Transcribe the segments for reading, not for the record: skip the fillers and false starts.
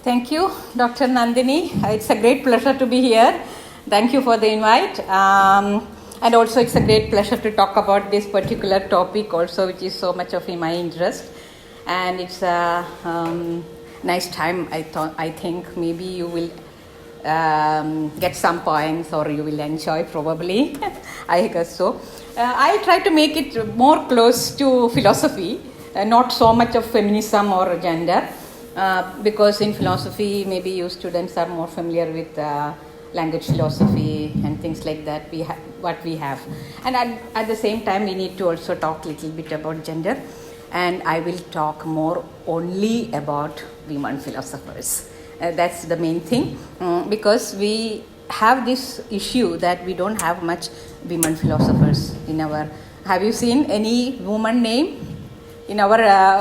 Thank you, Dr. Nandini. It's a great pleasure to be here. Thank you for the invite. And also it's a great pleasure to talk about this particular topic also, which is so much of in my interest. And it's a nice time. I think maybe you will get some points or you will enjoy probably. I guess so. I try to make it more close to philosophy, not so much of feminism or gender. Because in philosophy, maybe you students are more familiar with language philosophy and things like that. What we have, and at the same time, we need to also talk a little bit about gender. And I will talk more only about women philosophers. That's the main thing, because we have this issue that we don't have much women philosophers in our. Have you seen any woman name in our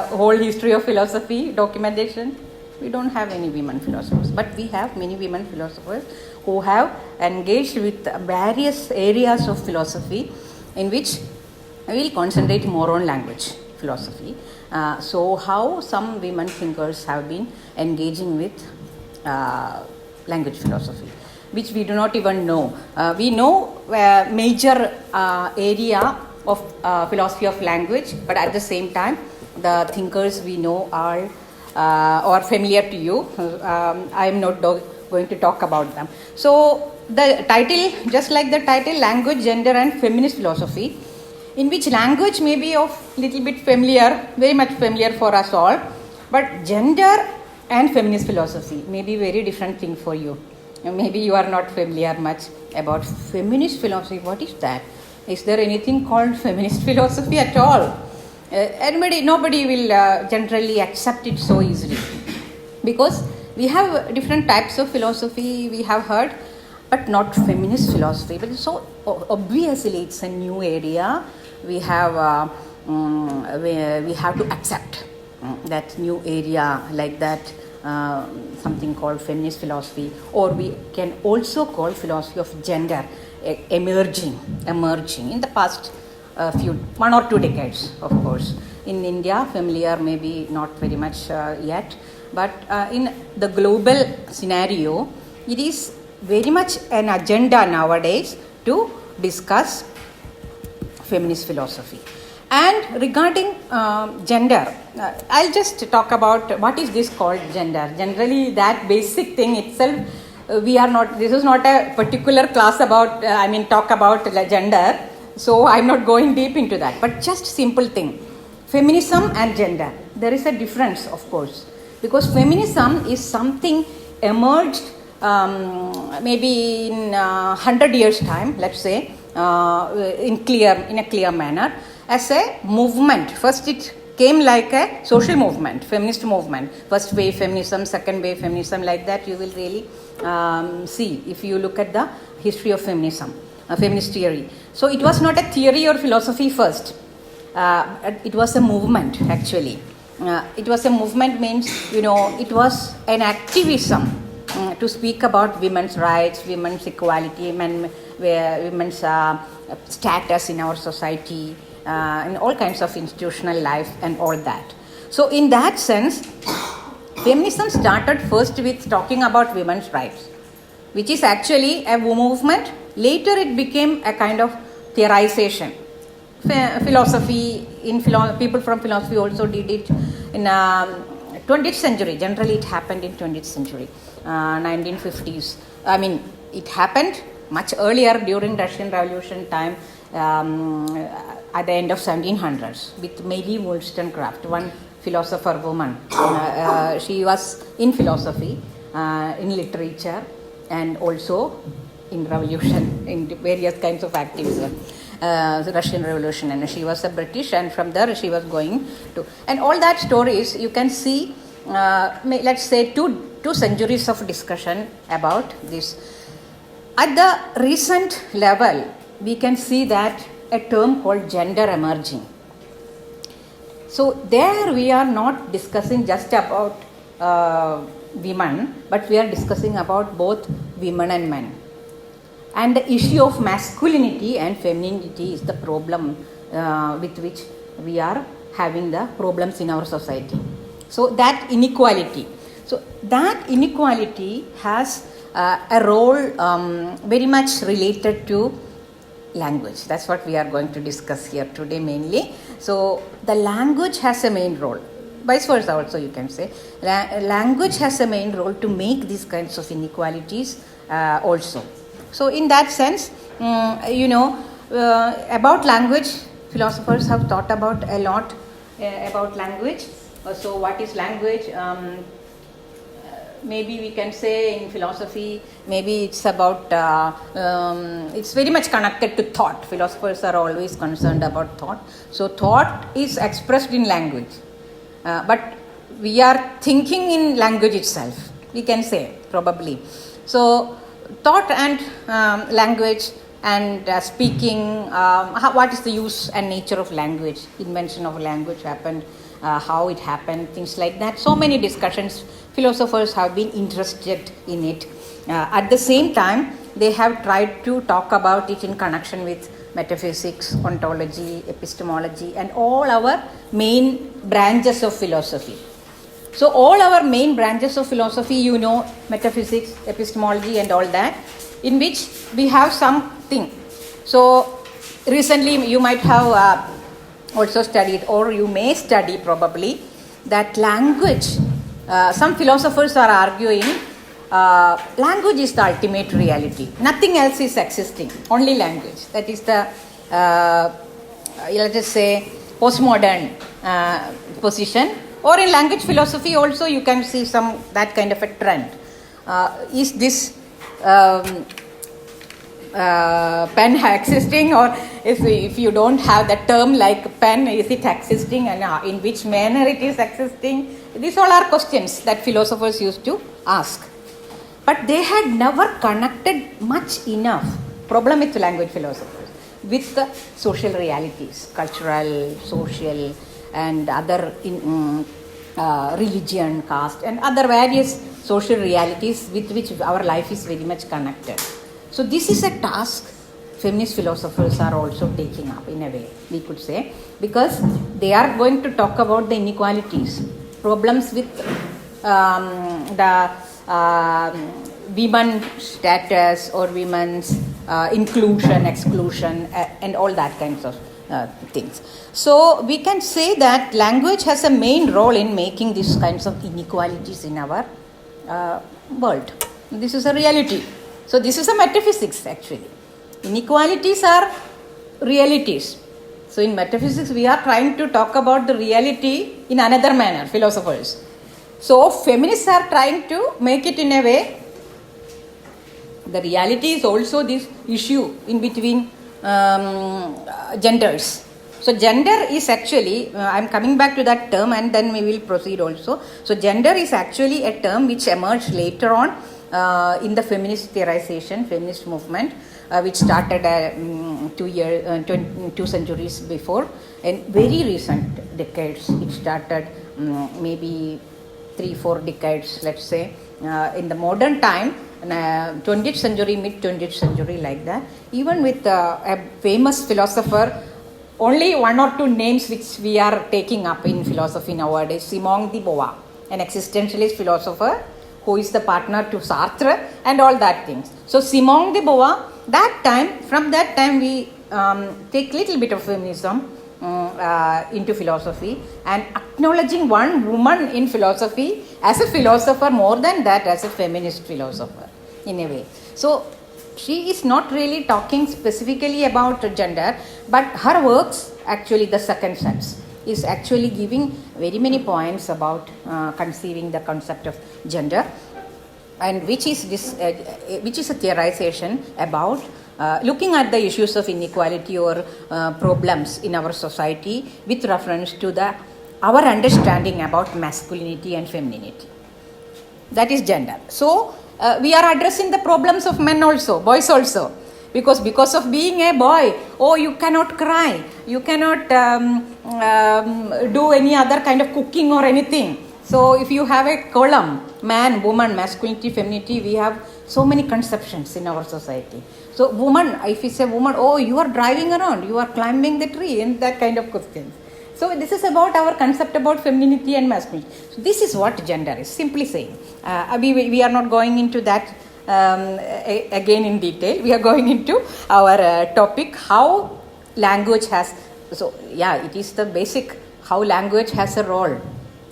whole history of philosophy documentation? We don't have any women philosophers, but we have many women philosophers who have engaged with various areas of philosophy, in which I will concentrate more on language philosophy. So how some women thinkers have been engaging with language philosophy, which we do not even know. We know major area of philosophy of language, but at the same time, the thinkers we know are or familiar to you. I am not going to talk about them. So the title, just like the title, language, gender and feminist philosophy, in which language may be of little bit familiar, very much familiar for us all, but gender and feminist philosophy may be very different thing for you. Maybe you are not familiar much about feminist philosophy. What is that? Is there anything called feminist philosophy at all? Nobody will generally accept it so easily, because we have different types of philosophy we have heard, but not feminist philosophy. But so obviously it's a new area. We have to accept that new area like that. Something called feminist philosophy, or we can also call philosophy of gender emerging in the past 1 or 2 decades, of course. In India, familiar maybe not very much yet, but in the global scenario, it is very much an agenda nowadays to discuss feminist philosophy. And regarding gender, I'll just talk about what is this called gender. Generally, that basic thing itself, this is not a particular class about, talk about gender. So I'm not going deep into that, but just simple thing. Feminism and gender, there is a difference, of course, because feminism is something emerged maybe in 100 years time, let's say, in a clear manner, as a movement. First it came like a social movement, feminist movement. First wave feminism, second wave feminism, like that you will really see if you look at the history of feminism, feminist theory. So it was not a theory or philosophy first. It was a movement actually. It was a movement means, it was an activism to speak about women's rights, women's equality, women's status in our society, in all kinds of institutional life and all that. So in that sense, feminism started first with talking about women's rights, which is actually a movement. Later it became a kind of theorization. Philosophy, people from philosophy also did it in 20th century. Generally it happened in 20th century, 1950s. It happened much earlier during Russian Revolution time, at the end of 1700s, with Mary Wollstonecraft, one philosopher woman. She was in philosophy, in literature, and also in revolution, in various kinds of activism, the Russian Revolution. And she was a British, and from there she was going to, and all that stories you can see, let's say two centuries of discussion about this. At the recent level, we can see that a term called gender emerging. So there we are not discussing just about women, but we are discussing about both women and men. And the issue of masculinity and femininity is the problem with which we are having the problems in our society. So that inequality. So that inequality has a role very much related to language. That's what we are going to discuss here today mainly. So the language has a main role. Vice versa also you can say. Language has a main role to make these kinds of inequalities also. So in that sense, about language, philosophers have thought about a lot about language. So what is language? Maybe we can say in philosophy, maybe it's about, it's very much connected to thought. Philosophers are always concerned about thought. So thought is expressed in language. But we are thinking in language itself, we can say, probably. So thought and language and speaking, what is the use and nature of language, invention of language happened, how it happened, things like that. So many discussions, philosophers have been interested in it. At the same time, they have tried to talk about it in connection with metaphysics, ontology, epistemology, and all our main branches of philosophy. So all our main branches of philosophy, metaphysics, epistemology and all that, in which we have something. So recently you might have also studied, or you may study probably, that language, some philosophers are arguing language is the ultimate reality. Nothing else is existing, only language. That is the, let us say, postmodern position. Or in language philosophy also you can see that kind of a trend. Is this pen existing, or if you don't have the term like pen, is it existing, and in which manner it is existing? These all are questions that philosophers used to ask. But they had never connected much enough, problem with language philosophers, with the social realities, cultural, social, and other religion, caste, and other various social realities with which our life is very much connected. So this is a task feminist philosophers are also taking up, in a way, we could say, because they are going to talk about the inequalities, problems with the women's status or women's inclusion, exclusion, and all that kinds of things. So we can say that language has a main role in making these kinds of inequalities in our world. This is a reality. So this is a metaphysics actually. Inequalities are realities. So in metaphysics we are trying to talk about the reality in another manner, philosophers. So feminists are trying to make it in a way, the reality is also this issue in between genders. So gender is actually, I am coming back to that term and then we will proceed also. So gender is actually a term which emerged later on in the feminist theorization, feminist movement, which started 2 centuries before. In very recent decades, it started maybe 3-4 decades, let's say. In the modern time, 20th century, mid-20th century, like that. Even with a famous philosopher, only 1 or 2 names which we are taking up in philosophy nowadays. Simone de Beauvoir, an existentialist philosopher who is the partner to Sartre and all that things. So Simone de Beauvoir, from that time we take little bit of feminism into philosophy, and acknowledging one woman in philosophy as a philosopher, more than that as a feminist philosopher in a way. So she is not really talking specifically about gender, but her works, actually the second sense, is actually giving very many points about conceiving the concept of gender, and which is a theorization about looking at the issues of inequality or problems in our society with reference to our understanding about masculinity and femininity. That is gender. So we are addressing the problems of men also, boys also. Because of being a boy, you cannot cry, you cannot do any other kind of cooking or anything. So if you have a column, man, woman, masculinity, femininity, we have so many conceptions in our society. So woman, if it's a woman, you are driving around, you are climbing the tree, and that kind of questions. So this is about our concept about femininity and masculinity. So this is what gender is, simply saying. We are not going into that again in detail. We are going into our topic, how language has, so yeah, it is the basic, how language has a role,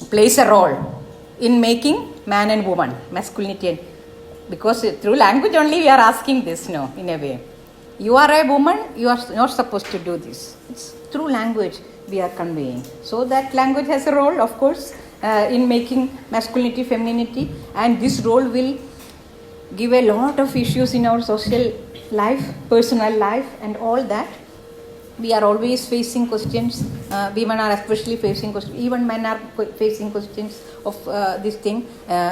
plays a role in making man and woman, masculinity and, because through language only we are asking this, no, in a way. You are a woman, you are not supposed to do this. It's through language we are conveying. So that language has a role, of course, in making masculinity, femininity, and this role will give a lot of issues in our social life, personal life, and all that. We are always facing questions. Women are especially facing questions. Even men are facing questions of this thing.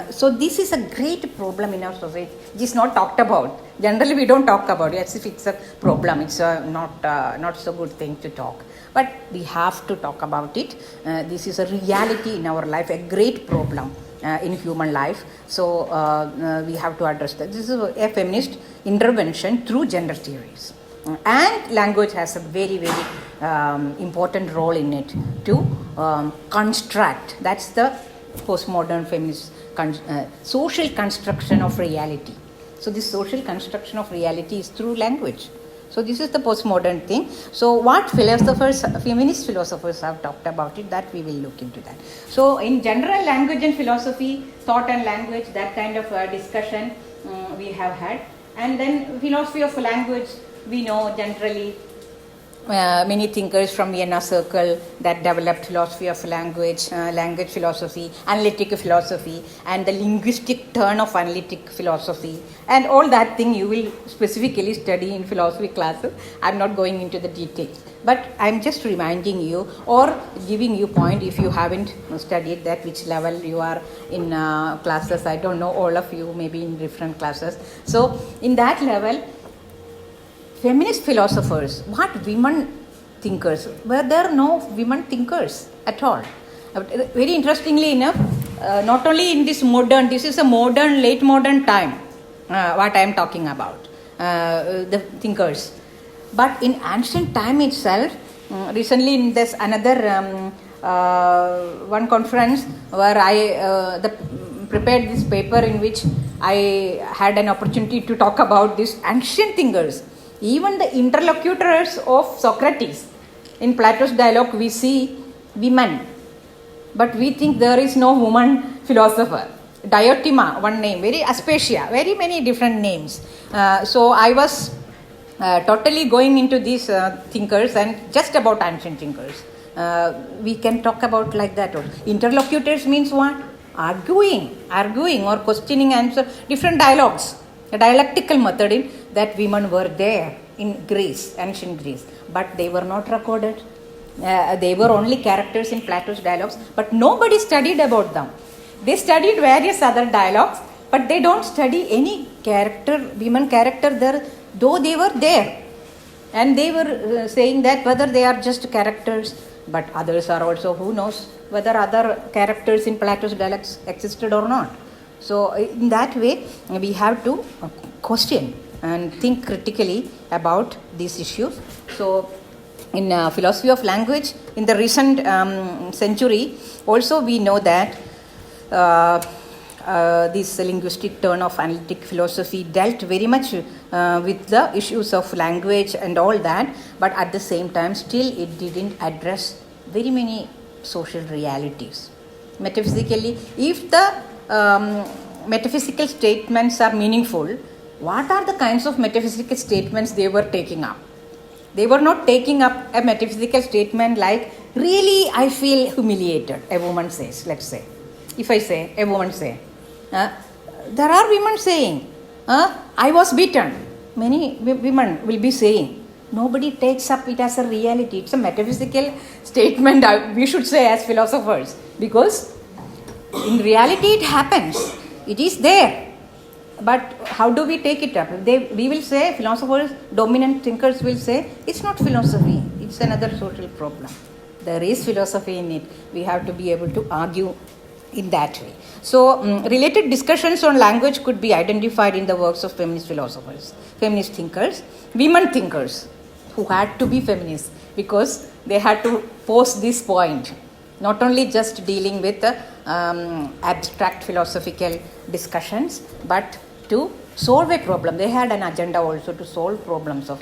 So this is a great problem in our society. It is not talked about. Generally, we don't talk about it as if it's a problem. It's not so good thing to talk. But we have to talk about it. This is a reality in our life, a great problem in human life. So we have to address that. This is a feminist intervention through gender theories. And language has a very, very important role in it to construct. That's the postmodern feminist social construction of reality. So this social construction of reality is through language. So this is the postmodern thing. So what philosophers, feminist philosophers have talked about it, that we will look into that. So in general, language and philosophy, thought and language, that kind of discussion we have had. And then philosophy of language, we know generally many thinkers from Vienna Circle that developed philosophy of language, language philosophy, analytic philosophy, and the linguistic turn of analytic philosophy, and all that thing you will specifically study in philosophy classes. I'm not going into the details, but I'm just reminding you or giving you point if you haven't studied that, which level you are in classes. I don't know, all of you maybe in different classes. So in that level, feminist philosophers, what women thinkers, were there no women thinkers at all? Very interestingly enough, not only in this modern, this is a modern, late modern time, what I am talking about, the thinkers. But in ancient time itself, recently in this another one conference where I prepared this paper in which I had an opportunity to talk about these ancient thinkers. Even the interlocutors of Socrates, in Plato's dialogue we see women, but we think there is no woman philosopher. Diotima, one name, very Aspasia, very many different names. So I was totally going into these thinkers and just about ancient thinkers. We can talk about like that. Interlocutors means what? Arguing or questioning, answer, different dialogues. A dialectical method in that women were there in Greece, ancient Greece, but they were not recorded. They were only characters in Plato's dialogues, but nobody studied about them. They studied various other dialogues, but they don't study any character, women character there, though they were there. And they were saying that whether they are just characters, but others are also, who knows, whether other characters in Plato's dialogues existed or not. So in that way, we have to question and think critically about these issues. So in philosophy of language, in the recent century, also we know that this linguistic turn of analytic philosophy dealt very much with the issues of language and all that, but at the same time, still it didn't address very many social realities. Metaphysically, if the metaphysical statements are meaningful, what are the kinds of metaphysical statements they were taking up? They were not taking up a metaphysical statement like, really I feel humiliated, a woman says, let's say. If I say, a woman say, there are women saying, I was beaten. Many women will be saying. Nobody takes up it as a reality. It's a metaphysical statement, we should say as philosophers, because in reality it happens. It is there. But how do we take it up? We will say, philosophers, dominant thinkers will say, it's not philosophy, it's another social problem. There is philosophy in it. We have to be able to argue in that way. So, related discussions on language could be identified in the works of feminist philosophers, feminist thinkers, women thinkers, who had to be feminists because they had to pose this point, not only just dealing with abstract philosophical discussions, but to solve a problem. They had an agenda also to solve problems of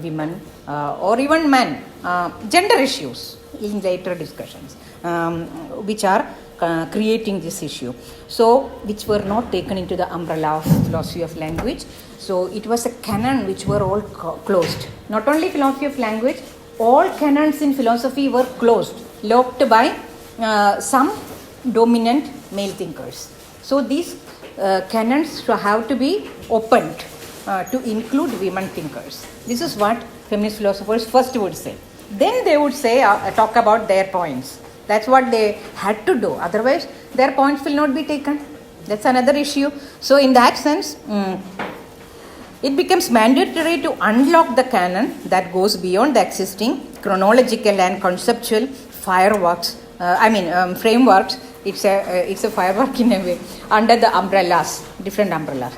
women or even men, gender issues in later discussions, which are creating this issue. So, which were not taken into the umbrella of philosophy of language. So, it was a canon which were all closed. Not only philosophy of language, all canons in philosophy were closed, locked by some dominant male thinkers. So, these canons have to be opened to include women thinkers. This is what feminist philosophers first would say. Then they would say, talk about their points. That's what they had to do. Otherwise, their points will not be taken. That's another issue. So, in that sense, it becomes mandatory to unlock the canon that goes beyond the existing chronological and conceptual frameworks. It's a firework in a way under the umbrellas, different umbrellas.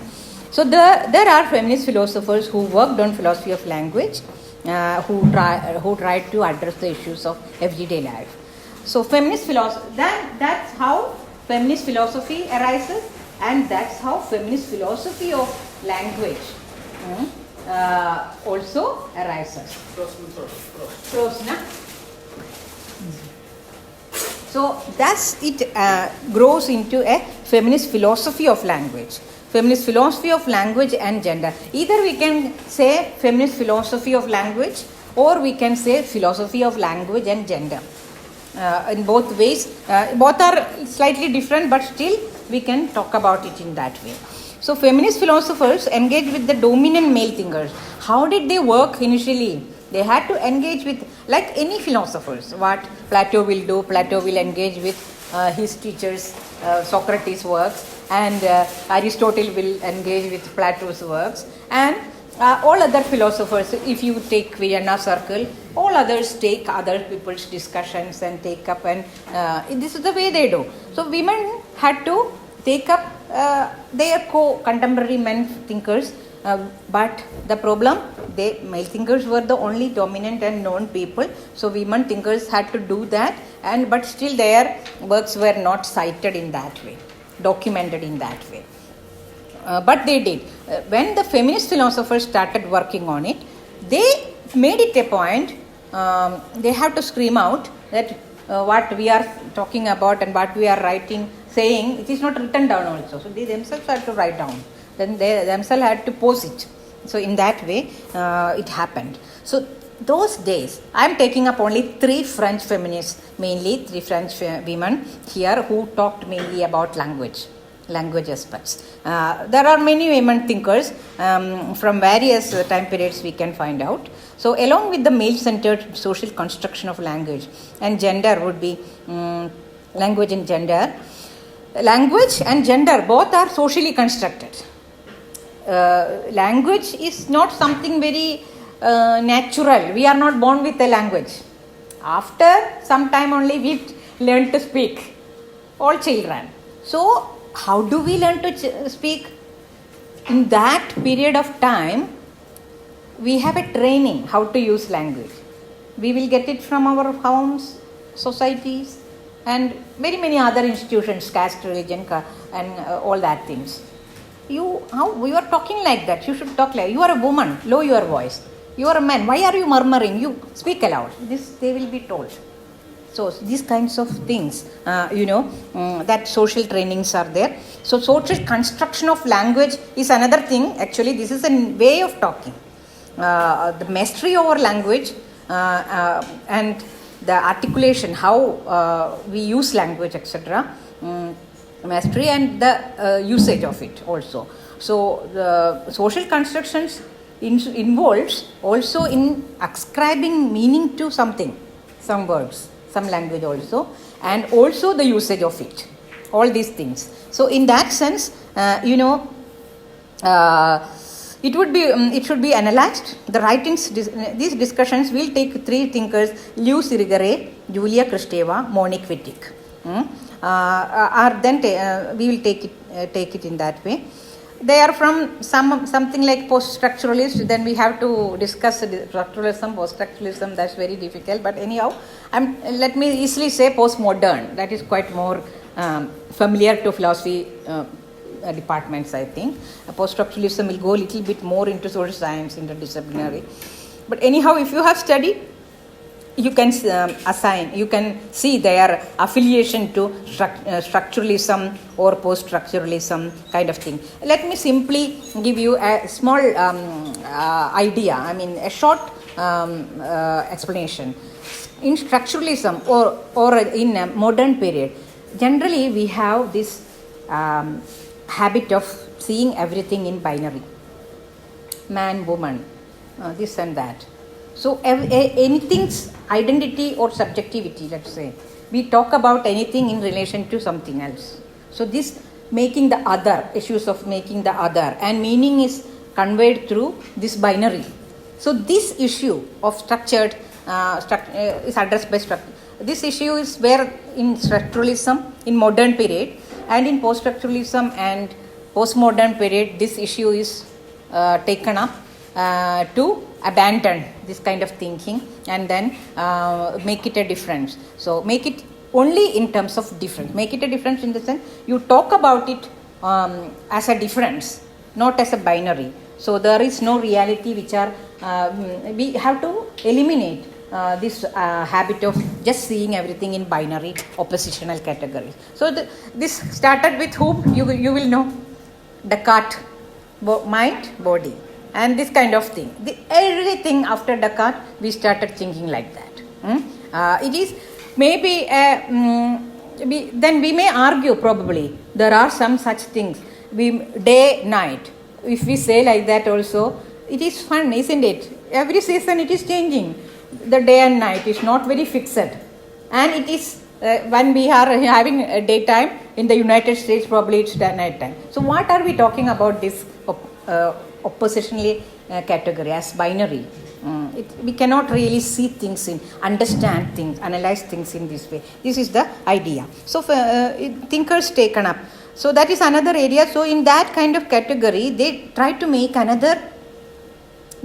So there are feminist philosophers who worked on philosophy of language, who tried to address the issues of everyday life. So feminist philosophy, that's how feminist philosophy arises, and that's how feminist philosophy of language also arises. Close, na? So thus it grows into a feminist philosophy of language. Feminist philosophy of language and gender. Either we can say feminist philosophy of language, or we can say philosophy of language and gender. In both ways, both are slightly different, but still we can talk about it in that way. So feminist philosophers engage with the dominant male thinkers. How did they work initially? They had to engage with, like any philosophers, what Plato will do. Plato will engage with his teachers, Socrates' works, and Aristotle will engage with Plato's works, and all other philosophers. If you take Vienna Circle, all others take other people's discussions and take up, and this is the way they do. So women had to take up their contemporary men thinkers, but the problem, male thinkers were the only dominant and known people. So women thinkers had to do that, but still their works were not cited in that way, documented in that way. But they did. When the feminist philosophers started working on it, they made it a point. They have to scream out that what we are talking about and what we are writing, saying, it is not written down also. So they themselves had to write down. Then they themselves had to post it. So in that way, it happened. So those days, I am taking up only 3 French feminists, mainly 3 French women here who talked mainly about language aspects. There are many women thinkers from various time periods we can find out. So along with the male-centered social construction of language and gender would be language and gender. Language and gender both are socially constructed. Language is not something very natural. We are not born with a language. After some time only we learn to speak, all children. So how do we learn to speak? In that period of time, we have a training how to use language. We will get it from our homes, societies, and very many other institutions, caste, religion, and all that things. You are talking like that. You should talk like, you are a woman, lower your voice. You are a man, why are you murmuring? You speak aloud. This they will be told. So these kinds of things, that social trainings are there. So social construction of language is another thing. Actually, this is a way of talking. The mastery over language and the articulation, how we use language, etc. Mastery and the usage of it also. So the social constructions involves also in ascribing meaning to something, some words, some language also, and also the usage of it, all these things. So in that sense, it should be analyzed. The writings, these discussions will take 3 thinkers, Lewis Irigaray, Julia Kristeva, Monique Wittig. We will take it in that way. they are from something like post-structuralist. Then we have to discuss structuralism, post-structuralism. That's very difficult. But anyhow, let me easily say postmodern. That is quite more familiar to philosophy departments, I think. Post-structuralism will go a little bit more into social science, interdisciplinary. But anyhow, if you have studied, you can you can see their affiliation to structuralism or post-structuralism kind of thing. Let me simply give you a small idea, a short explanation. In structuralism or in a modern period, generally we have this habit of seeing everything in binary. Man, woman, this and that. So anything's identity or subjectivity, let's say. We talk about anything in relation to something else. So this making the other, issues of making the other, and meaning is conveyed through this binary. So this issue of structured is addressed by structure. This issue is where in structuralism, in modern period, and in post-structuralism and postmodern period, this issue is taken up to abandon this kind of thinking and then make it a difference. So make it only in terms of difference. Make it a difference in the sense you talk about it as a difference, not as a binary. So there is no reality which are, we have to eliminate this habit of just seeing everything in binary oppositional categories. So this started with whom? You will know. Descartes, mind, body. And this kind of thing. Everything after Descartes, we started thinking like that. It is maybe, then we may argue probably, there are some such things. Day, night. If we say like that also, it is fun, isn't it? Every season it is changing. The day and night is not very fixed. And it is, when we are having a daytime, in the United States probably it's night time. So what are we talking about this oppositionally category as binary? We cannot really see things understand things, analyze things in this way. This is the idea. So thinkers taken up. So that is another area. So in that kind of category, they try to make another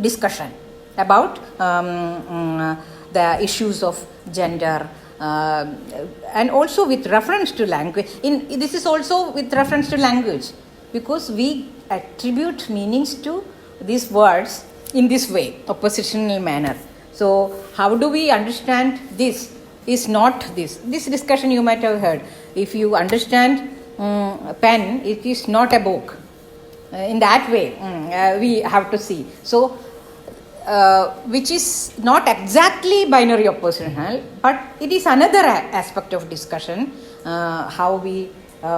discussion about the issues of gender, and also with reference to language. This is also with reference to language, because we attribute meanings to these words in this way, oppositional manner. So how do we understand this? Is not this. This discussion you might have heard. If you understand pen, it is not a book. In that way, we have to see. So, which is not exactly binary oppositional, but it is another aspect of discussion, how we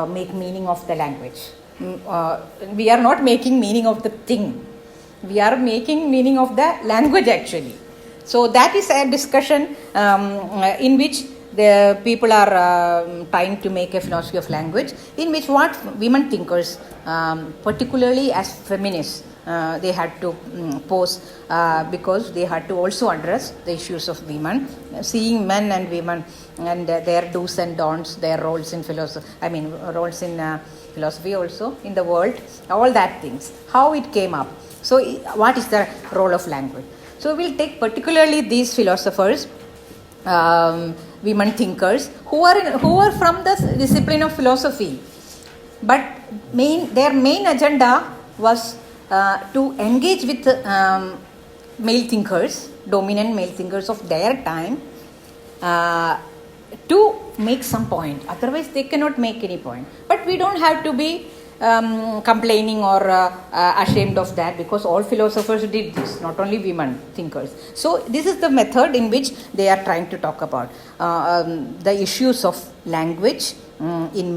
make meaning of the language. We are not making meaning of the thing. We are making meaning of the language actually. So that is a discussion in which the people are trying to make a philosophy of language, in which what women thinkers, particularly as feminists, they had to pose, because they had to also address the issues of women, seeing men and women and their do's and don'ts, their roles in philosophy, roles in philosophy also, in the world, all that things, how it came up. So what is the role of language? So we'll take particularly these philosophers, women thinkers, who are from the discipline of philosophy, but their main agenda was to engage with male thinkers, dominant male thinkers of their time, to make some point. Otherwise they cannot make any point. But we don't have to be complaining or ashamed of that, because all philosophers did this, not only women thinkers. So this is the method in which they are trying to talk about the issues of language in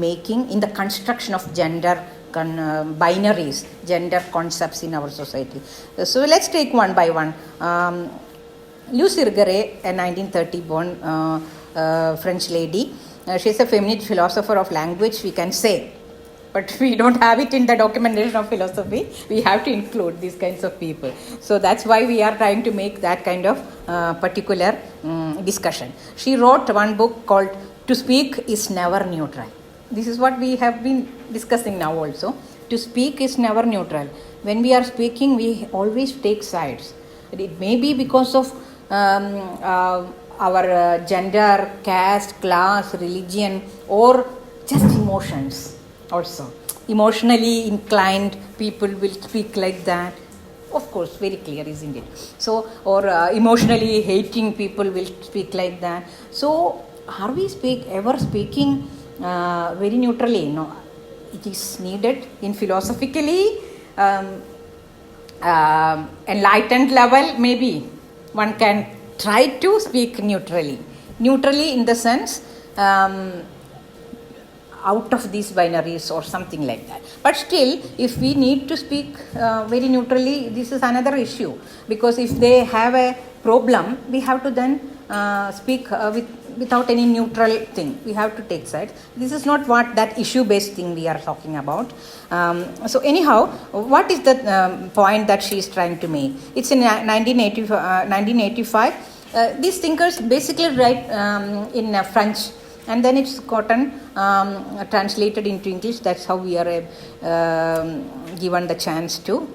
the construction of gender binaries, gender concepts in our society. So let's take one by one. Luce Irigaray, a 1930 born French lady, she is a feminist philosopher of language, we can say. But we don't have it in the documentation of philosophy. We have to include these kinds of people. So that's why we are trying to make that kind of particular discussion. She wrote one book called To Speak is Never Neutral. This is what we have been discussing now also. to speak is never neutral. When we are speaking, we always take sides. It may be because of our gender, caste, class, religion, or just emotions also. Emotionally inclined people will speak like that. Of course, very clear, isn't it? So, or emotionally hating people will speak like that. So, are we ever speaking very neutrally? No, it is needed in philosophically enlightened level. Maybe one can try to speak neutrally. Neutrally in the sense out of these binaries or something like that. But still, if we need to speak very neutrally, this is another issue, because if they have a problem, we have to then speak without any neutral thing. We have to take sides. This is not what that issue-based thing we are talking about. So anyhow, what is the point that she is trying to make? It's in 1985. These thinkers basically write in French, and then it's gotten translated into English. That's how we are given the chance to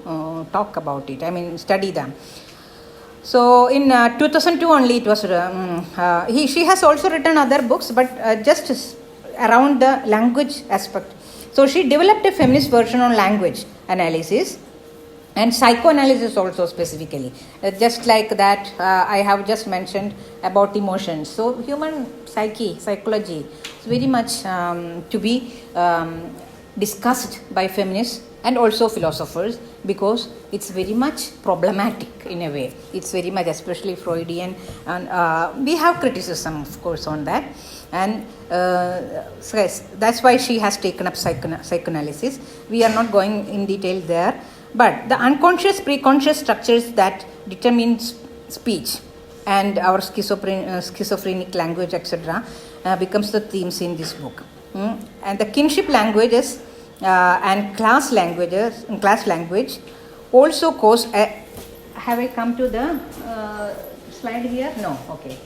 talk about it. I mean, study them. So in 2002 only it was, she has also written other books, but just around the language aspect. So she developed a feminist version on language analysis and psychoanalysis also specifically. Just like that I have just mentioned about emotions. So human psychology is very much to be discussed by feminists and also philosophers, because it's very much problematic in a way. It's very much, especially Freudian, and we have criticism, of course, on that. And so yes, that's why she has taken up psychoanalysis. We are not going in detail there, but the unconscious, preconscious structures that determine speech and our schizophrenic language, etc., becomes the themes in this book. And the kinship languages and class language also cause have I come to the slide here? No, okay.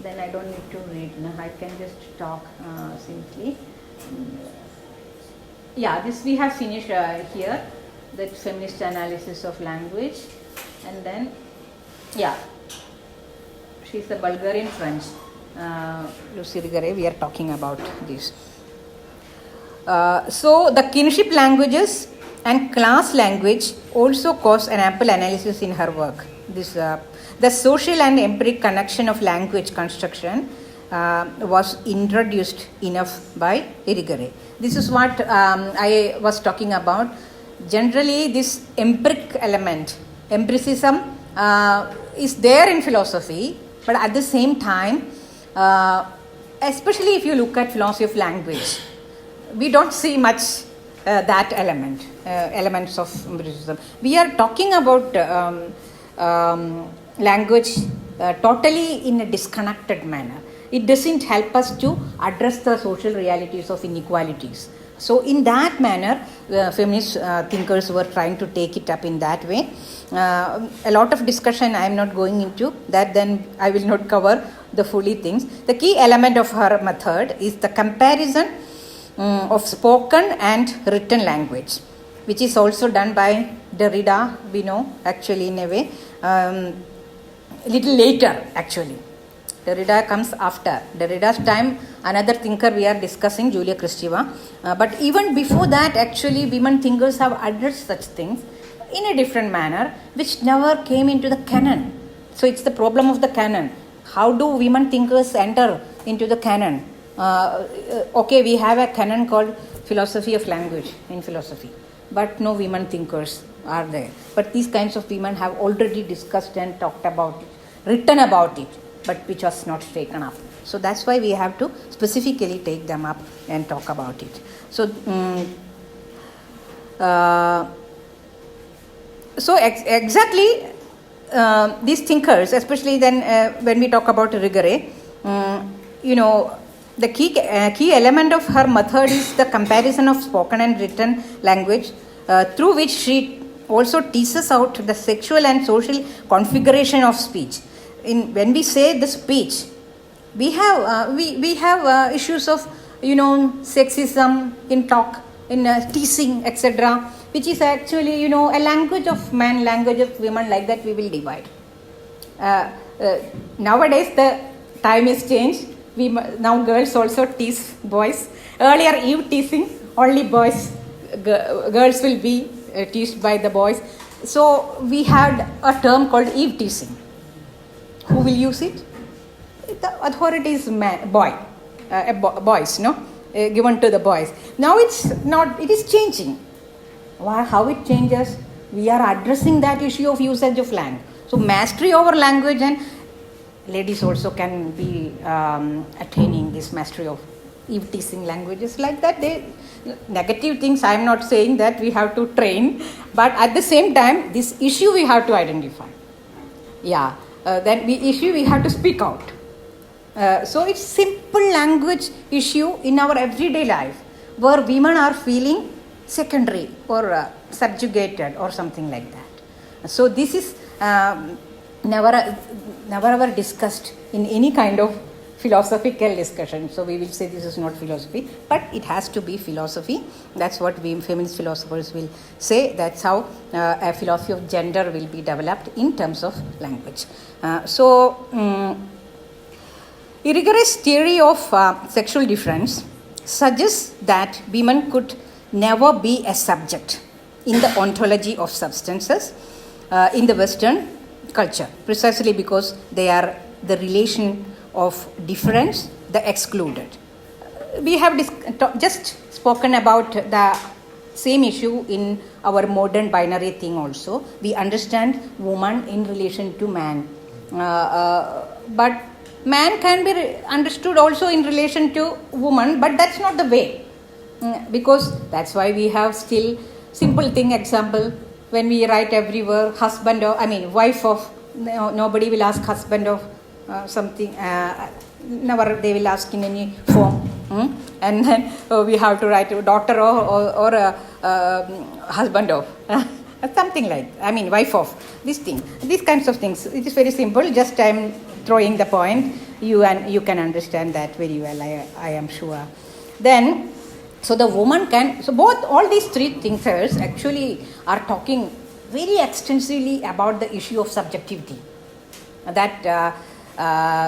Then I don't need to read. No, I can just talk simply. Yeah, this we have finished here. That feminist analysis of language, and then yeah, she's a Bulgarian French, Lucy Rigare. We are talking about this. So the kinship languages and class language also cause an ample analysis in her work. This the social and empiric connection of language construction was introduced enough by Irigaray. This is what I was talking about. Generally, this empiric element, empiricism, is there in philosophy, but at the same time, especially if you look at philosophy of language, we don't see much that elements of empiricism. We are talking about language totally in a disconnected manner. It doesn't help us to address the social realities of inequalities. So in that manner, feminist thinkers were trying to take it up in that way. A lot of discussion I am not going into that, then I will not cover the fully things. The key element of her method is the comparison of spoken and written language, which is also done by Derrida, we know, actually in a way, a little later actually. Derrida comes after. Derrida's time, another thinker we are discussing, Julia Kristeva. But even before that, actually, women thinkers have addressed such things in a different manner, which never came into the canon. So it's the problem of the canon. How do women thinkers enter into the canon? Okay, we have a canon called philosophy of language in philosophy, but no women thinkers are there. But these kinds of women have already discussed and talked about it, written about it, but which was not taken up. So that's why we have to specifically take them up and talk about it. So, exactly these thinkers, especially then when we talk about Irigaray, the key element of her method is the comparison of spoken and written language, through which she also teases out the sexual and social configuration of speech. When we say the speech, we have issues of sexism in talk, in teasing, etc., which is actually, a language of man, language of women, like that we will divide. Nowadays the time is changed. Now girls also tease boys. Earlier Eve teasing, only boys, girls will be teased by the boys. So we had a term called Eve teasing. Who will use it? The authority is boys, given to the boys. Now it's not, it is changing. How it changes? We are addressing that issue of usage of language. So mastery over language, and ladies also can be attaining this mastery of Eve teasing languages like that. Negative things, I am not saying that we have to train, but at the same time, this issue we have to identify. That issue we have to speak out. So it's simple language issue in our everyday life, where women are feeling secondary or subjugated or something like that. So this is never ever discussed in any kind of philosophical discussion. So we will say this is not philosophy, but it has to be philosophy. That's what we feminist philosophers will say. That's how a philosophy of gender will be developed in terms of language. Rigorous theory of sexual difference suggests that women could never be a subject in the ontology of substances in the Western culture, precisely because they are the relation of difference, the excluded. We have just spoken about the same issue in our modern binary thing also. We understand woman in relation to man. But man can be understood also in relation to woman, but that's not the way. Because that's why we have still simple thing, example, when we write everywhere, wife of, nobody will ask husband of something, never they will ask in any form. And then we have to write daughter or husband of. Something like, wife of, this thing, these kinds of things. It is very simple, just I am throwing the point. You can understand that very well, I am sure. Then, so the woman can, so all these three thinkers actually are talking very extensively about the issue of subjectivity. That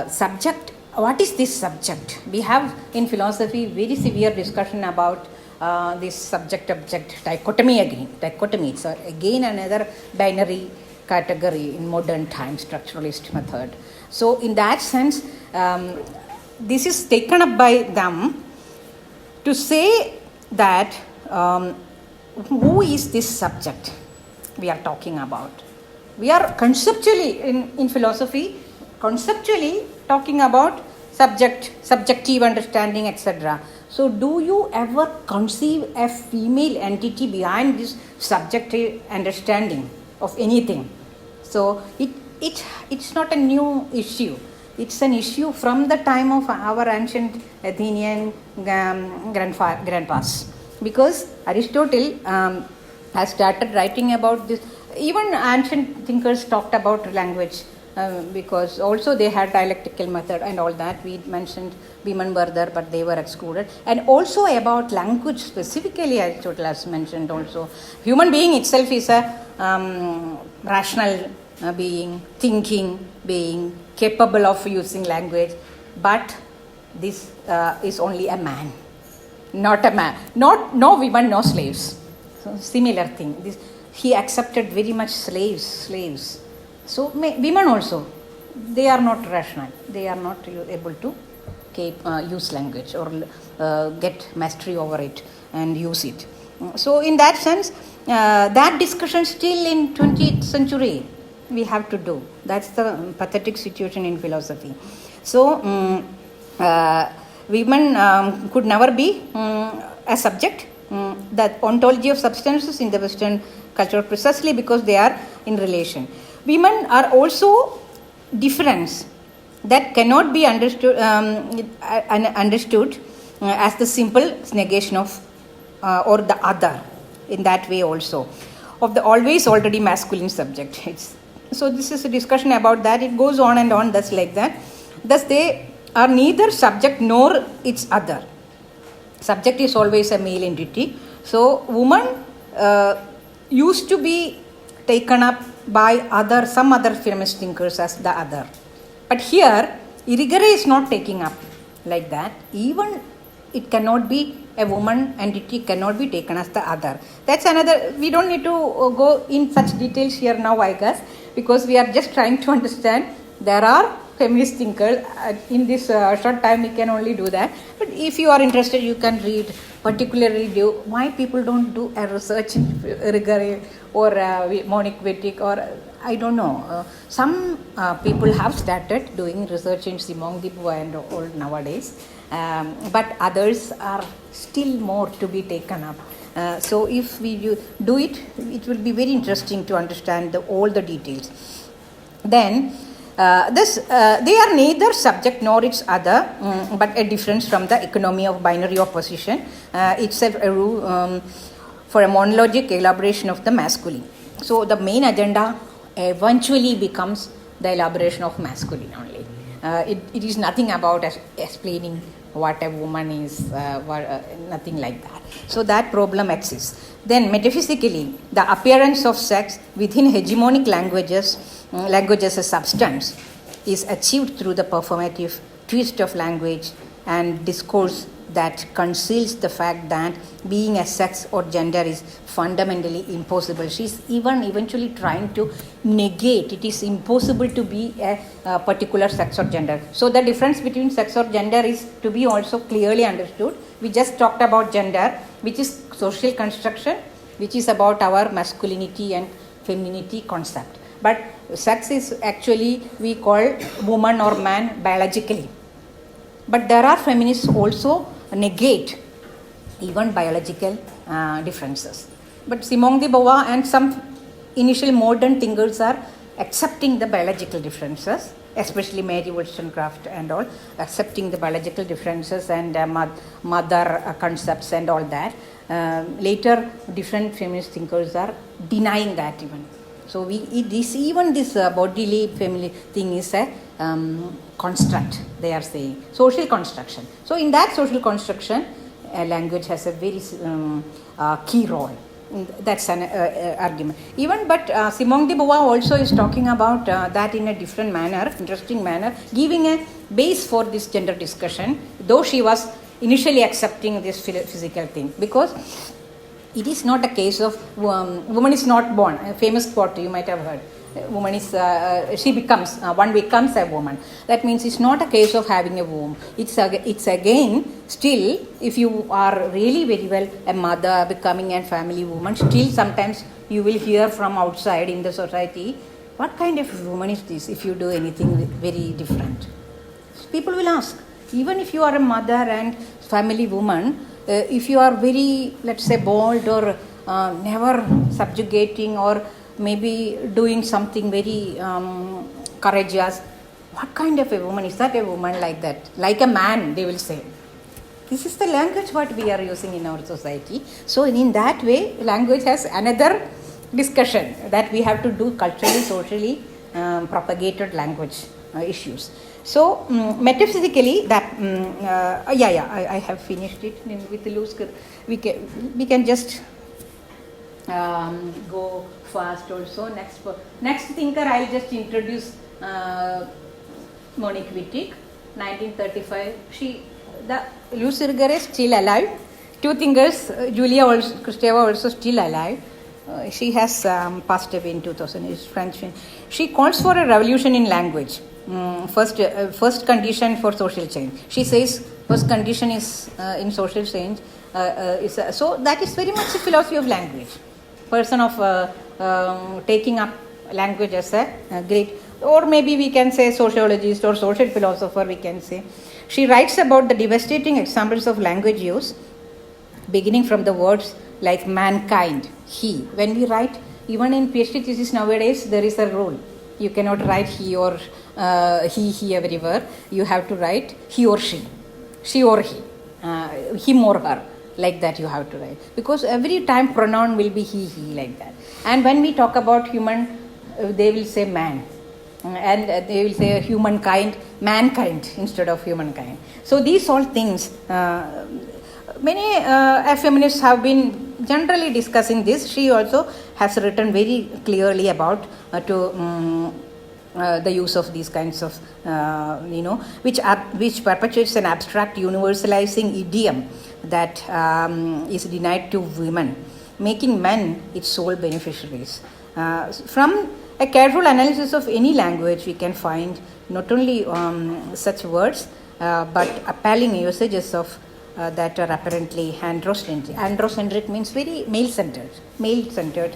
subject, what is this subject? We have in philosophy very severe discussion about this subject-object dichotomy again. Dichotomy, it's again another binary category in modern time, structuralist method. So in that sense, this is taken up by them to say that who is this subject we are talking about? We are conceptually, in philosophy, conceptually talking about subjective understanding, etc. So do you ever conceive a female entity behind this subjective understanding of anything? So it's not a new issue. It's an issue from the time of our ancient Athenian grandpas. Because Aristotle has started writing about this. Even ancient thinkers talked about language, because also they had dialectical method and all that. We mentioned women were there, but they were excluded. And also about language specifically, Aristotle has mentioned also. Human being itself is a rational being, thinking being, capable of using language. But this is only a man, not a man. No women, no slaves. So similar thing. He accepted very much slaves. So women also, they are not rational. They are not able to use language or get mastery over it and use it. So in that sense, that discussion still in 20th century we have to do. That's the pathetic situation in philosophy. So women could never be a subject. The ontology of substances in the Western culture, precisely because they are in relation. Women are also difference that cannot be understood as the simple negation of or the other, in that way also, of the always already masculine subject. So this is a discussion about that. It goes on and on, thus like that. Thus they are neither subject nor its other. Subject is always a male entity. So woman used to be taken up by some other feminist thinkers as the other. But here, Irigaray is not taking up like that. Even it cannot be a woman entity cannot be taken as the other. That's another, we don't need to go in such details here now, I guess, because we are just trying to understand there are feminist thinkers. In this short time we can only do that. But if you are interested, you can read, particularly why people don't do a research in Irigaray or Monique Wittig, or I don't know. Some people have started doing research in Simone de Beauvoir and all nowadays, but others are still more to be taken up. So if we do it, it will be very interesting to understand all the details. Then they are neither subject nor its other, but a difference from the economy of binary opposition, itself a rule for a monologic elaboration of the masculine. So the main agenda eventually becomes the elaboration of masculine only. It is nothing about explaining what a woman is, nothing like that. So that problem exists. Then metaphysically, the appearance of sex within hegemonic languages as substance is achieved through the performative twist of language and discourse that conceals the fact that being a sex or gender is fundamentally impossible. She's even eventually trying to negate it is impossible to be a particular sex or gender. So the difference between sex or gender is to be also clearly understood. We just talked about gender, which is social construction, which is about our masculinity and femininity concept. But sex is actually, we call woman or man biologically. But there are feminists also negate even biological differences. But Simone de Beauvoir and some initial modern thinkers are accepting the biological differences, especially Mary Wollstonecraft and all, accepting the biological differences and mother concepts and all that. Later, different feminist thinkers are denying that even. So this bodily family thing is a construct, they are saying, social construction. So in that social construction, language has a very key role. That's an argument. Even, but Simone de Beauvoir also is talking about that in a different manner, interesting manner, giving a base for this gender discussion, though she was initially accepting this physical thing, because it is not a case of woman is not born. A famous quote you might have heard. Woman is one becomes a woman. That means it's not a case of having a womb. It's again still, if you are really very well a mother, becoming a family woman, still sometimes you will hear from outside in the society, what kind of woman is this if you do anything very different? People will ask. Even if you are a mother and family woman, if you are very, let's say, bold or never subjugating or maybe doing something very courageous, what kind of a woman is that? A woman like that, like a man, they will say. This is the language what we are using in our society. So in that way, language has another discussion that we have to do culturally, socially propagated language issues. So metaphysically, that I have finished it with the loose. We can just go fast also. Next thinker, I'll just introduce Monique Wittig, 1935. Luce Irigaray is still alive. Two thinkers, Julia Kristeva also still alive. She has passed away in 2000. Is French. She calls for a revolution in language. First condition for social change. She says first condition is in social change. So that is very much the philosophy of language. Person of taking up language as a great, or maybe we can say sociologist or social philosopher, we can say. She writes about the devastating examples of language use, beginning from the words like mankind, he. When we write, even in PhD thesis nowadays, there is a rule. You cannot write he or he everywhere. You have to write he or she or he, him or her. Like that you have to write, because every time pronoun will be he like that. And when we talk about human, they will say man, and they will say humankind, mankind instead of humankind. So these all things, many feminists have been generally discussing this. She also has written very clearly about the use of these kinds of, which perpetuates an abstract universalizing idiom that is denied to women, making men its sole beneficiaries. From a careful analysis of any language, we can find not only such words, but appalling usages of that are apparently androcentric. Androcentric means very male-centered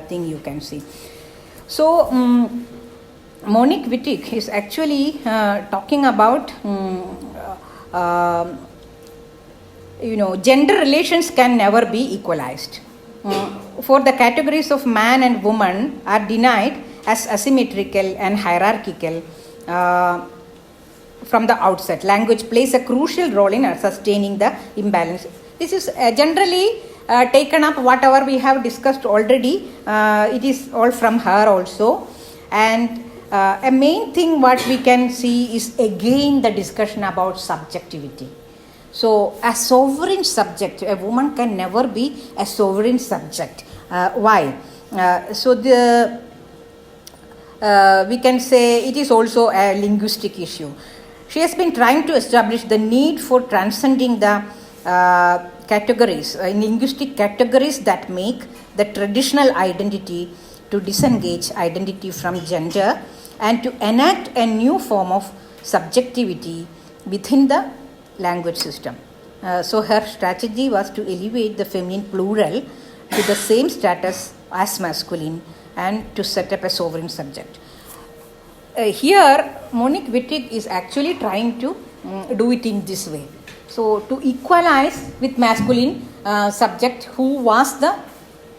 thing you can see. So, Monique Wittig is actually talking about, gender relations can never be equalized. For the categories of man and woman are denied as asymmetrical and hierarchical from the outset. Language plays a crucial role in sustaining the imbalance. This is generally taken up, whatever we have discussed already. It is all from her also. And a main thing what we can see is again the discussion about subjectivity. So, a sovereign subject, a woman can never be a sovereign subject. Why? We can say it is also a linguistic issue. She has been trying to establish the need for transcending the categories, linguistic categories that make the traditional identity to disengage identity from gender and to enact a new form of subjectivity within the language system. So her strategy was to elevate the feminine plural to the same status as masculine and to set up a sovereign subject. Here, Monique Wittig is actually trying to do it in this way. So, to equalize with masculine subject who was the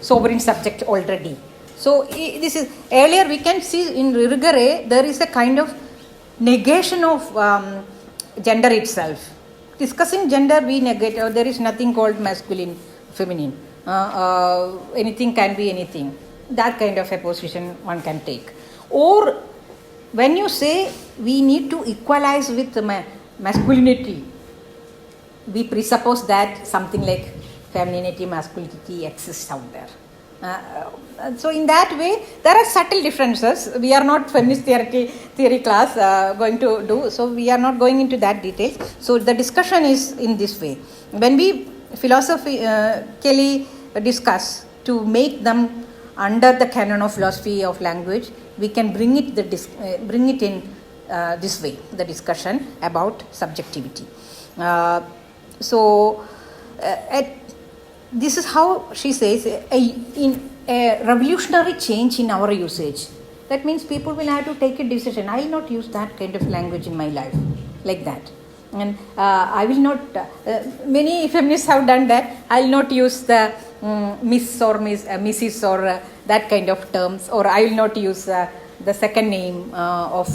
sovereign subject already. So, this is, earlier we can see in Rigare, there is a kind of negation of gender itself. Discussing gender, we negate, there is nothing called masculine, feminine. Anything can be anything. That kind of a position one can take. Or when you say we need to equalize with masculinity, we presuppose that something like femininity, masculinity exists out there. So in that way, there are subtle differences. We are not feminist theory class going to do, so we are not going into that details. So the discussion is in this way. When we philosophically discuss to make them under the canon of philosophy of language, we can bring it in this way, the discussion about subjectivity. This is how she says, in a revolutionary change in our usage. That means people will have to take a decision. I will not use that kind of language in my life, like that. And I will not, many feminists have done that. I will not use the Miss or Mrs. or that kind of terms, or I will not use the second name of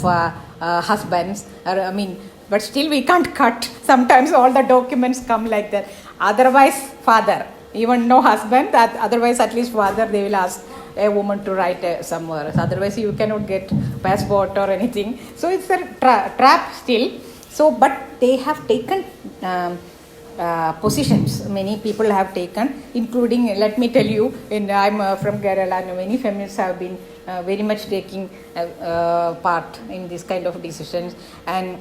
husbands. But still we can't cut. Sometimes all the documents come like that. Otherwise, father. Even no husband, otherwise at least father, they will ask a woman to write somewhere. Otherwise you cannot get passport or anything. So it's a trap still. So, but they have taken positions. Many people have taken, including, let me tell you, I'm from Kerala, and many feminists have been very much taking part in this kind of decisions, and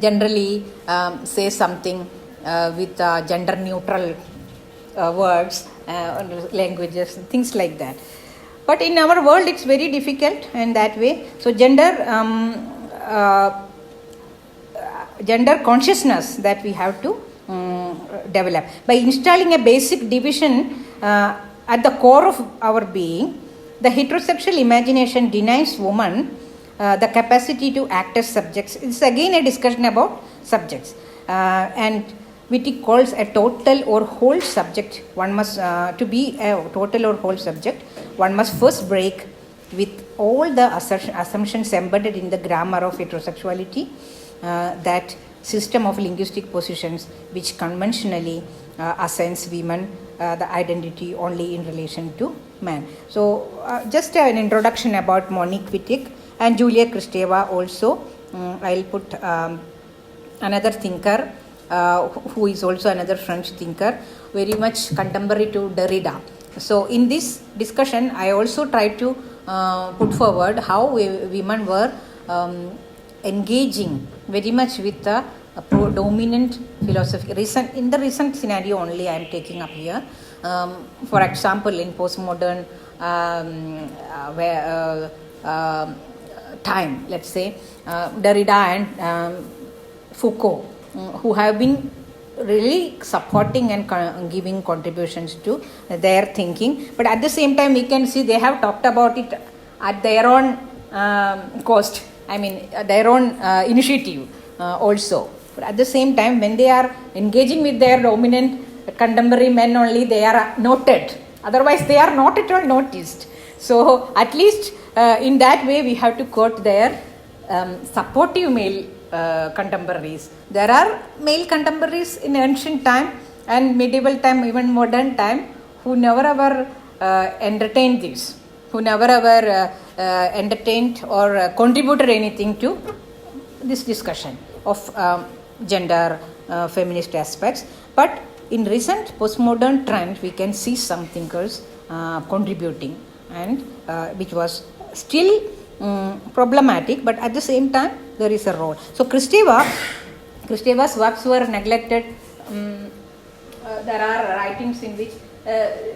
generally say something with gender neutral words, languages, things like that. But in our world, it's very difficult in that way. So gender consciousness that we have to develop. By installing a basic division at the core of our being, the heterosexual imagination denies women the capacity to act as subjects. It's again a discussion about subjects. And Wittig calls a total or whole subject, one must, to be a total or whole subject, one must first break with all the assumptions embedded in the grammar of heterosexuality, that system of linguistic positions which conventionally assigns women the identity only in relation to man. So just an introduction about Monique Wittig and Julia Kristeva also. I'll put another thinker who is also another French thinker, very much contemporary to Derrida. So in this discussion, I also tried to put forward how women were engaging very much with the dominant philosophy. In the recent scenario only I am taking up here. For example, in postmodern time, let's say, Derrida and Foucault, who have been really supporting and giving contributions to their thinking, but at the same time we can see they have talked about it at their own cost, their own initiative also. But at the same time, when they are engaging with their dominant contemporary men only, they are noted, otherwise they are not at all noticed. So at least in that way we have to quote their supportive male contemporaries. There are male contemporaries in ancient time and medieval time, even modern time, who never ever entertained this, who never ever entertained or contributed anything to this discussion of gender feminist aspects. But in recent postmodern trend, we can see some thinkers contributing, and which was still problematic, but at the same time there is a role. So Kristeva's works were neglected. There are writings in which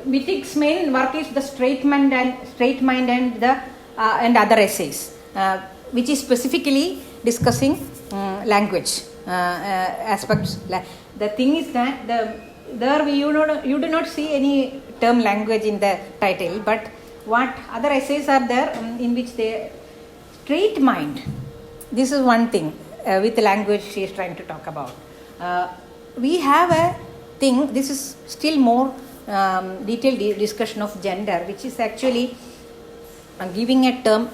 Wittig's main work is the straight mind and the and other essays, which is specifically discussing language aspects. The thing is that you do not see any term language in the title, but what other essays are there in which they straight mind. This is one thing with language she is trying to talk about. We have a thing, this is still more detailed discussion of gender, which is actually giving a term.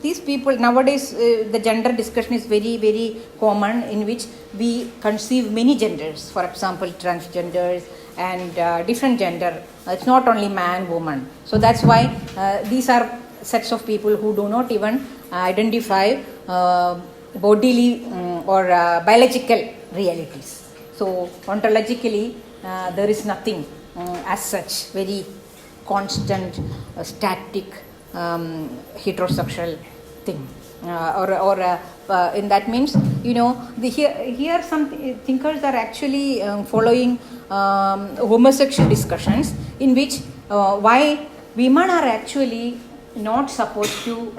These people nowadays, the gender discussion is very, very common, in which we conceive many genders, for example transgenders and different gender. It's not only man, woman. So that's why these are sets of people who do not even identify bodily or biological realities. So ontologically there is nothing as such very constant, static, heterosexual thing, in that means, here some thinkers are actually following homosexual discussions, in which why women are actually not supposed to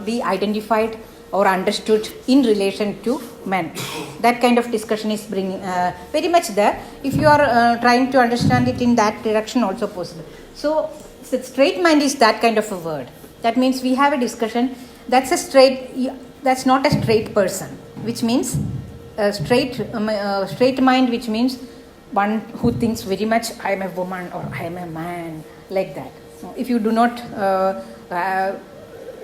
be identified or understood in relation to men. That kind of discussion is bringing very much there. If you are trying to understand it in that direction, also possible. So straight mind is that kind of a word. That means we have a discussion that's not a straight person, which means straight mind, which means one who thinks very much I am a woman or I am a man, like that. So if you do not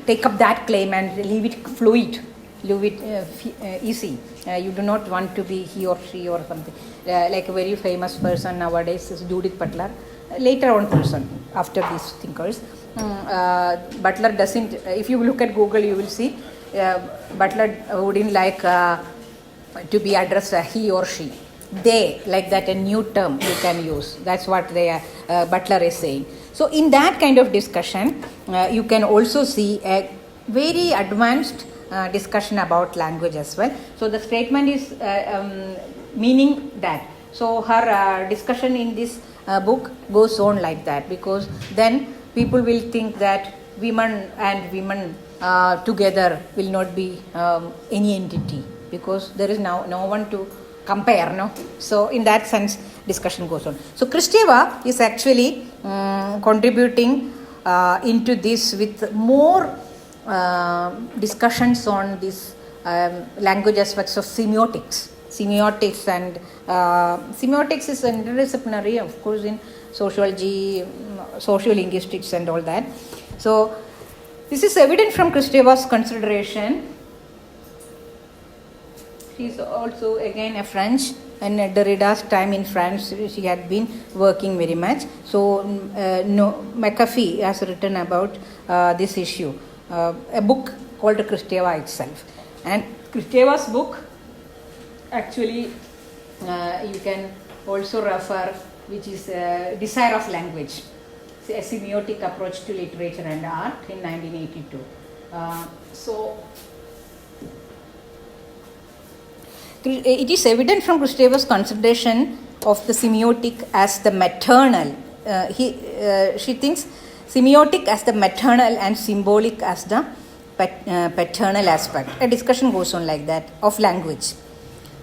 take up that claim and leave it fluid, leave it easy, you do not want to be he or she or something, like a very famous person nowadays is Judith Butler, later on person after these thinkers. Butler doesn't, if you look at Google you will see Butler wouldn't like to be addressed as he or she, they, like that, a new term you can use. That's what Butler is saying. So in that kind of discussion you can also see a very advanced discussion about language as well. So the statement is meaning that. So her discussion in this book goes on like that, because then people will think that women together will not be any entity, because there is now no one to compare, no? So in that sense discussion goes on. So Kristeva is actually contributing into this with more discussions on this language aspects of semiotics and semiotics is interdisciplinary, of course, in sociology, sociolinguistics and all that. So this is evident from Kristeva's consideration. She is also again a French, and at Derrida's time in France she had been working very much. So McAfee has written about this issue, a book called Kristeva itself. And Kristeva's book, actually you can also refer which is Desire of Language, a semiotic approach to literature and art in 1982. It is evident from Krzysztofa's consideration of the semiotic as the maternal. She thinks semiotic as the maternal and symbolic as the paternal aspect. A discussion goes on like that of language.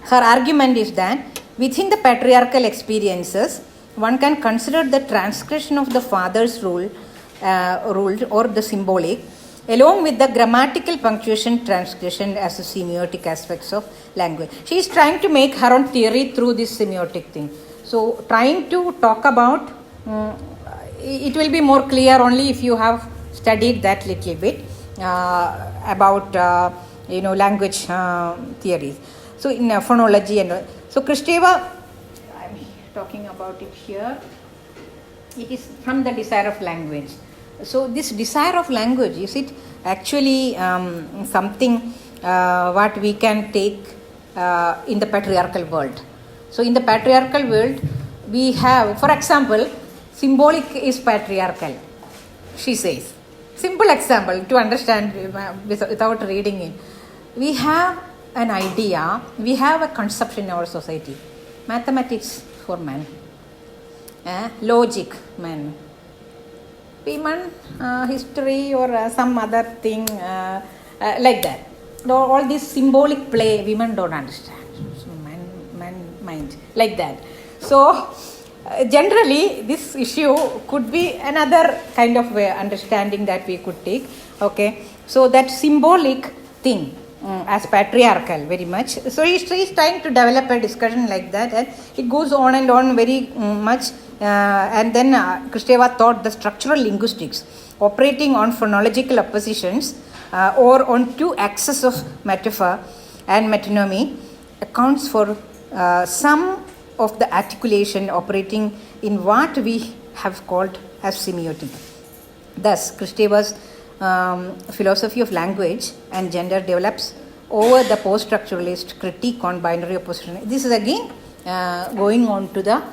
Her argument is that within the patriarchal experiences, one can consider the transgression of the father's rule or the symbolic, along with the grammatical punctuation transgression as the semiotic aspects of language. She is trying to make her own theory through this semiotic thing. So, trying to talk about, it will be more clear only if you have studied that little bit about language theories. So, in phonology and so Krzysztofa, I'm talking about it here. It is from the Desire of Language. So, this desire of language, is it actually something what we can take in the patriarchal world? So, in the patriarchal world, we have, for example, symbolic is patriarchal, she says. Simple example to understand without reading it. We have an idea, we have a conception in our society. Mathematics for men, logic men. Women, history or some other thing like that. All this symbolic play, women don't understand. So men mind like that. So generally, this issue could be another kind of understanding that we could take. Okay, so that symbolic thing as patriarchal very much. So he is trying to develop a discussion like that, and it goes on and on very much. And then Krzysztofa thought the structural linguistics operating on phonological oppositions or on two axes of metaphor and metonymy accounts for some of the articulation operating in what we have called as semiotic. Thus, Krzysztofa's philosophy of language and gender develops over the post-structuralist critique on binary opposition. This is again going on to the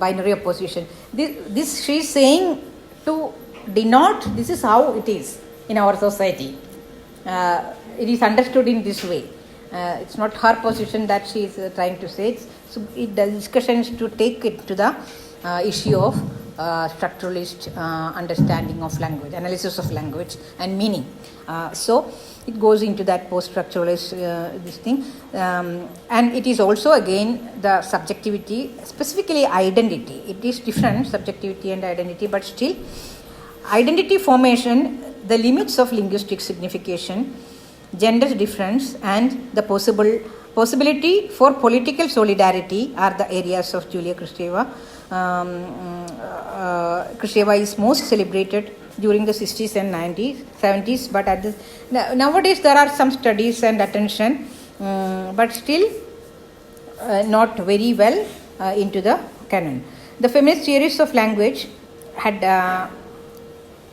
binary opposition. This she is saying to denote this is how it is in our society. It is understood in this way. It's not her position that she is trying to say. So the discussion is to take it to the issue of structuralist understanding of language, analysis of language and meaning. So it goes into that post-structuralist this thing, and it is also again the subjectivity, specifically identity. It is different, subjectivity and identity, but still identity formation, the limits of linguistic signification, gender difference, and the possibility for political solidarity are the areas of Julia Krzysztofa. Krzysztofa is most celebrated during the 60s and 70s, but nowadays there are some studies and attention, but still not very well into the canon. The feminist theories of language had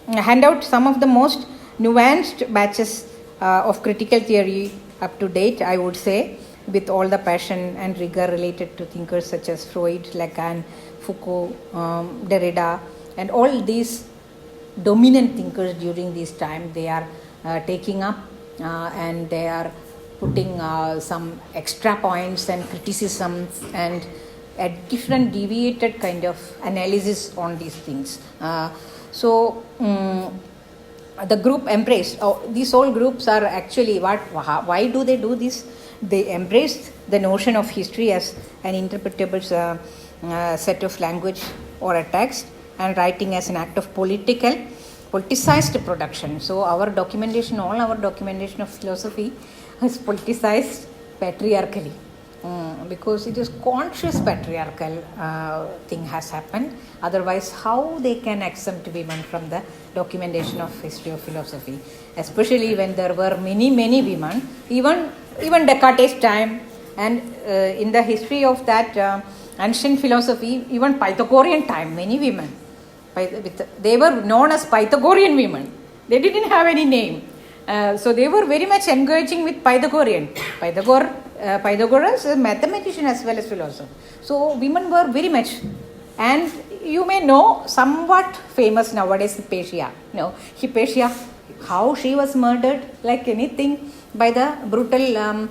hand out some of the most nuanced batches of critical theory up to date, I would say, with all the passion and rigor related to thinkers such as Freud, Lacan, Foucault, Derrida, and all these dominant thinkers during this time. They are taking up and they are putting some extra points and criticisms and a different deviated kind of analysis on these things. So the group embraced, these all groups are actually why do they do this? They embraced the notion of history as an interpretable set of language or a text, and writing as an act of politicized production. So all our documentation of philosophy is politicized patriarchally, because it is conscious patriarchal thing has happened. Otherwise, how they can exempt women from the documentation of history of philosophy, especially when there were many women, even Descartes' time, and in the history of that ancient philosophy, even Pythagorean time, many women. They were known as Pythagorean women. They didn't have any name. So they were very much engaging with Pythagorean. Pythagoras is a mathematician as well as philosopher. So women were very much And you may know, somewhat famous nowadays, Hypatia. Hypatia, how she was murdered like anything by the brutal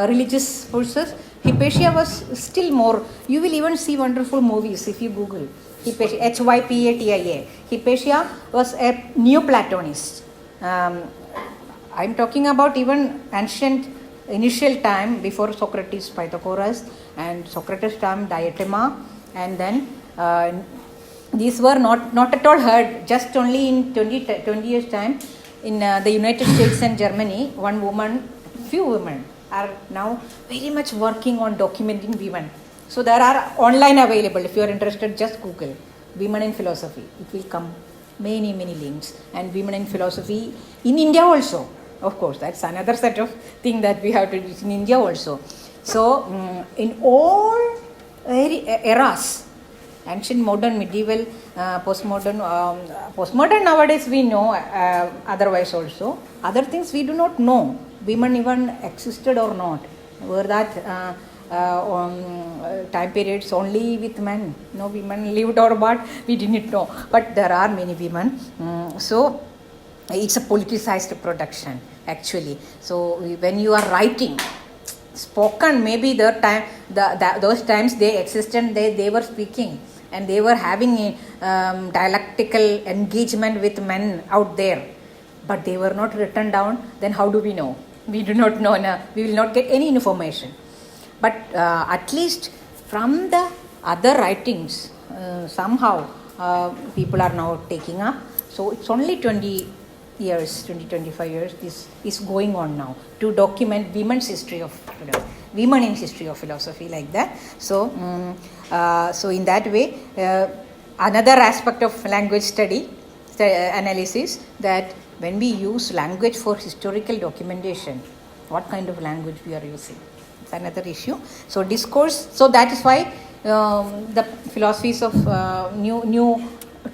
religious forces. Hypatia was still more. You will even see wonderful movies if you Google Hypatia, Hypatia. Hypatia was a Neoplatonist. I'm talking about even ancient initial time before Socrates, Pythagoras, and Socrates' time, Diatema, and then these were not at all heard. Just only in 20 years time, in the United States and Germany, few women are now very much working on documenting women. So there are online available. If you are interested, just Google women in philosophy. It will come many links. And women in philosophy in India also. Of course, that's another set of thing that we have to do in India also. So in all eras, ancient, modern, medieval, postmodern nowadays we know, otherwise also. Other things we do not know. Women even existed or not. Were that time periods only with men? No women lived or what? We didn't know. But there are many women. So it's a politicized production actually. So when you are writing, spoken, maybe those times they existed, they were speaking and they were having a dialectical engagement with men out there, but they were not written down. Then how do we know? We do not know. We will not get any information. But at least from the other writings, somehow people are now taking up. So it's only 20 years, 25 years, this is going on now to document women in history of philosophy, like that. So so in that way, another aspect of language study analysis, that when we use language for historical documentation, what kind of language we are using, it's another issue. So discourse, so that is why the philosophies of new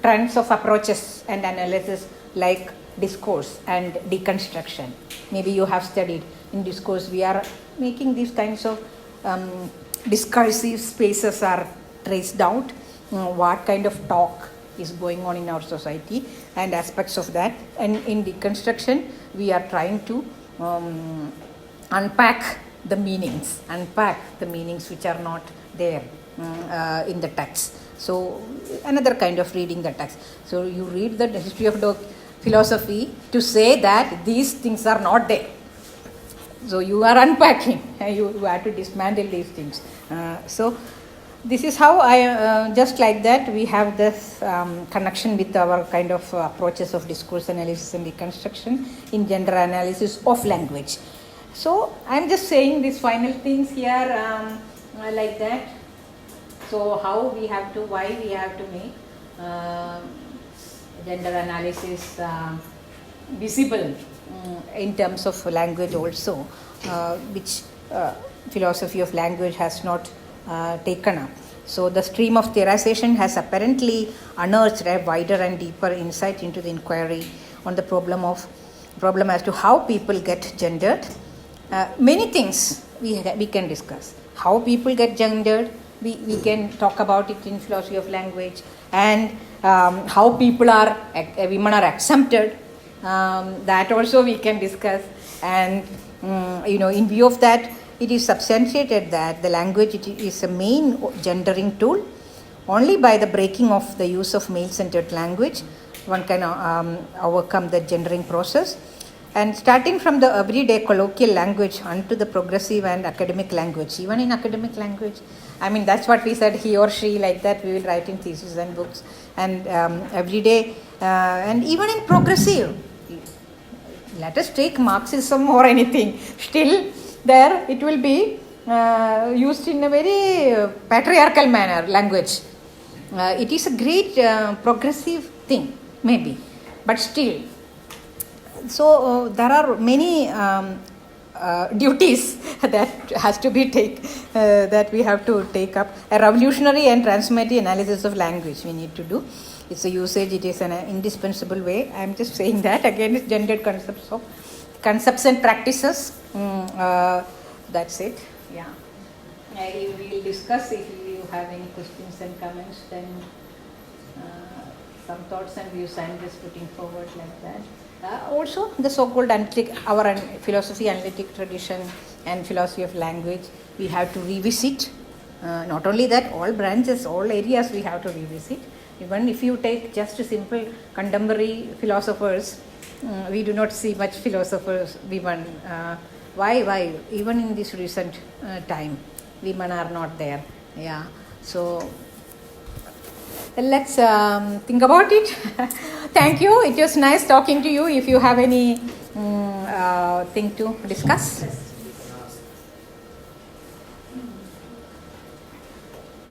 trends of approaches and analysis, like discourse and deconstruction. Maybe you have studied in discourse, we are making these kinds of discursive spaces are traced out, what kind of talk is going on in our society and aspects of that. And in deconstruction, we are trying to unpack the meanings which are not there in the text. So another kind of reading the text. So you read the history of philosophy to say that these things are not there. So you are unpacking. You have to dismantle these things. So this is how I, just like that, we have this connection with our kind of approaches of discourse analysis and deconstruction in gender analysis of language. So I'm just saying these final things here like that. So how we have to, why we have to make gender analysis visible in terms of language also, which philosophy of language has not taken up. So the stream of theorization has apparently unearthed a wider and deeper insight into the inquiry on the problem as to how people get gendered. Many things we can discuss. How people get gendered, we can talk about it in philosophy of language, and how people women are exempted, that also we can discuss. And in view of that, it is substantiated that the language is a main gendering tool. Only by the breaking of the use of male-centered language, one can overcome the gendering process. And starting from the everyday colloquial language onto the progressive and academic language, even in academic language, I mean, that's what we said, he or she, like that, we will write in theses and books. And everyday, and even in progressive, let us take Marxism or anything, still there it will be used in a very patriarchal manner, language. It is a great progressive thing, maybe, but still. So there are many duties that has to be that we have to take up. A revolutionary and transformative analysis of language we need to do. It's a usage, it is an indispensable way. I am just saying that again, it's gendered concepts and practices. That's it. Yeah. We will discuss if you you have any questions and comments, then some thoughts and views I'm just putting forward like that. Also, the so-called our philosophy analytic tradition and philosophy of language, we have to revisit. Not only that, all branches, all areas we have to revisit. Even if you take just simple contemporary philosophers, we do not see much philosophers, women. Why? Even in this recent time, women are not there. Yeah. So let's think about it. Thank you. It was nice talking to you. If you have any thing to discuss.